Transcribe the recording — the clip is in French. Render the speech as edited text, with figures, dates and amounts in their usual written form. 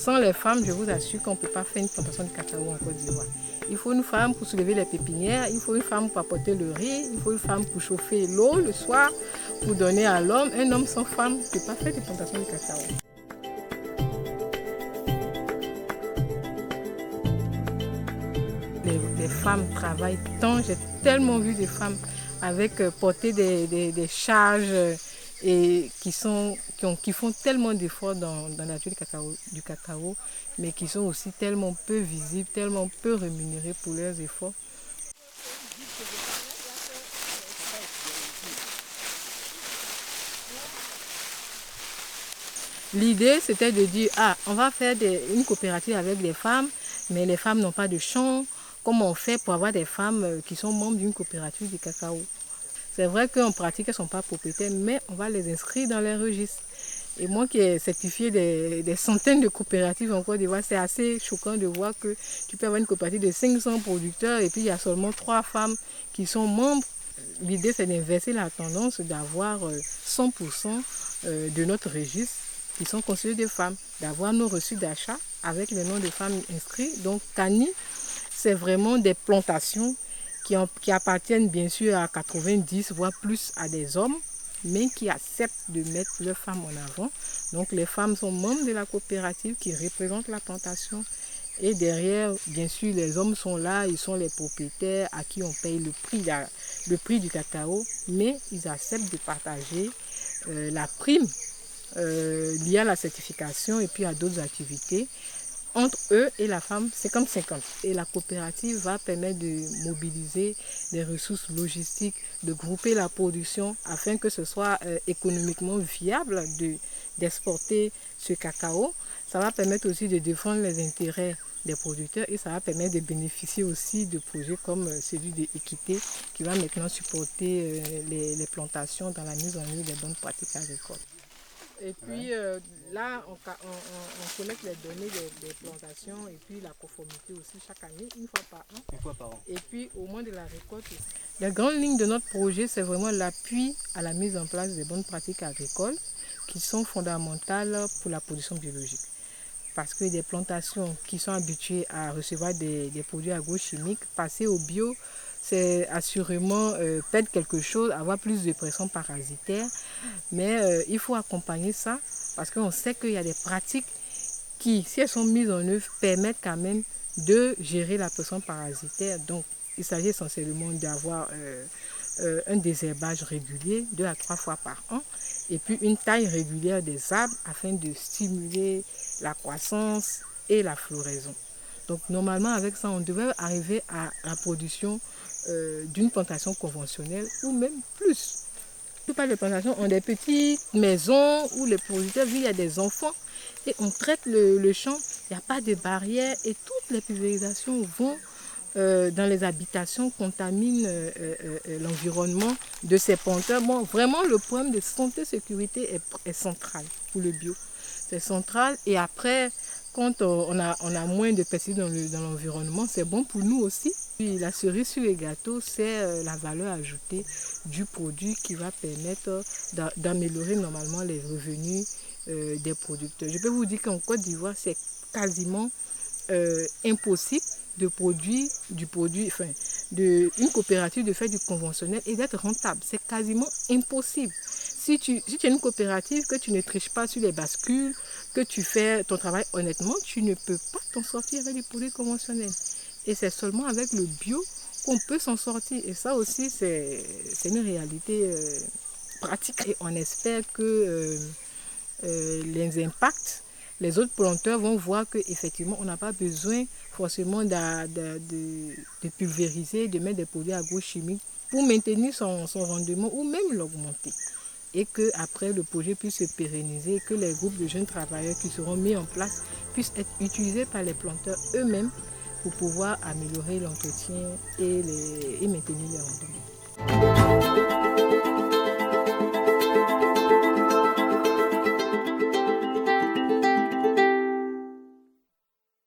Sans les femmes, je vous assure qu'on ne peut pas faire une plantation de cacao en Côte d'Ivoire. Il faut une femme pour soulever les pépinières, il faut une femme pour apporter le riz, il faut une femme pour chauffer l'eau le soir, pour donner à l'homme. Un homme sans femme ne peut pas faire des plantations de cacao. Les femmes travaillent tant, j'ai tellement vu des femmes avec porter des charges et qui font tellement d'efforts dans la nature du cacao, mais qui sont aussi tellement peu visibles, tellement peu rémunérées pour leurs efforts. L'idée, c'était de dire, on va faire une coopérative avec des femmes, mais les femmes n'ont pas de champ. Comment on fait pour avoir des femmes qui sont membres d'une coopérative du cacao? C'est vrai qu'en pratique, elles ne sont pas propriétaires, mais on va les inscrire dans les registres. Et moi qui ai certifié des centaines de coopératives en Côte d'Ivoire, c'est assez choquant de voir que tu peux avoir une coopérative de 500 producteurs et puis il y a seulement 3 femmes qui sont membres. L'idée, c'est d'inverser la tendance, d'avoir 100% de notre registre qui sont constitués de femmes, d'avoir nos reçus d'achat avec le nom de femmes inscrits. Donc CANI, c'est vraiment des plantations qui appartiennent bien sûr à 90 voire plus à des hommes, mais qui acceptent de mettre leurs femmes en avant. Donc les femmes sont membres de la coopérative qui représentent la plantation. Et derrière, bien sûr, les hommes sont là, ils sont les propriétaires à qui on paye le prix du cacao, mais ils acceptent de partager la prime liée à la certification et puis à d'autres activités. Entre eux et la femme, 50-50. Et la coopérative va permettre de mobiliser des ressources logistiques, de grouper la production afin que ce soit économiquement viable d'exporter ce cacao. Ça va permettre aussi de défendre les intérêts des producteurs et ça va permettre de bénéficier aussi de projets comme celui de Équité qui va maintenant supporter les plantations dans la mise en œuvre des bonnes pratiques agricoles. Et puis là, on collecte les données des plantations et puis la conformité aussi chaque année, une fois par an. Une fois par an. Et puis au moment de la récolte aussi. La grande ligne de notre projet, c'est vraiment l'appui à la mise en place des bonnes pratiques agricoles qui sont fondamentales pour la production biologique. Parce que des plantations qui sont habituées à recevoir des produits agrochimiques, passer au bio, c'est assurément perdre quelque chose, avoir plus de pression parasitaire. Mais il faut accompagner ça parce qu'on sait qu'il y a des pratiques qui, si elles sont mises en œuvre, permettent quand même de gérer la pression parasitaire. Donc, il s'agit essentiellement d'avoir un désherbage régulier, 2 à 3 fois par an, et puis une taille régulière des arbres afin de stimuler la croissance et la floraison. Donc, normalement, avec ça, on devrait arriver à la production d'une plantation conventionnelle ou même plus. La plupart des plantations ont des petites maisons où les producteurs vivent, il y a des enfants et on traite le champ, il n'y a pas de barrière et toutes les pulvérisations vont dans les habitations, contaminent l'environnement de ces planteurs. Bon, vraiment, le problème de santé-sécurité est central pour le bio. C'est central et après, quand on a moins de pesticides dans l'environnement, c'est bon pour nous aussi. Puis la cerise sur les gâteaux, c'est la valeur ajoutée du produit qui va permettre d'améliorer normalement les revenus des producteurs. Je peux vous dire qu'en Côte d'Ivoire, c'est quasiment impossible de produire une coopérative de faire du conventionnel et d'être rentable. C'est quasiment impossible. Si tu as une coopérative, que tu ne triches pas sur les bascules, que tu fais ton travail honnêtement, tu ne peux pas t'en sortir avec des produits conventionnels. Et c'est seulement avec le bio qu'on peut s'en sortir. Et ça aussi, c'est une réalité pratique. Et on espère que les impacts, les autres planteurs vont voir qu'effectivement, on n'a pas besoin forcément de pulvériser, de mettre des produits agrochimiques pour maintenir son rendement ou même l'augmenter. Et qu'après le projet puisse se pérenniser, que les groupes de jeunes travailleurs qui seront mis en place puissent être utilisés par les planteurs eux-mêmes pour pouvoir améliorer l'entretien et maintenir les rendements.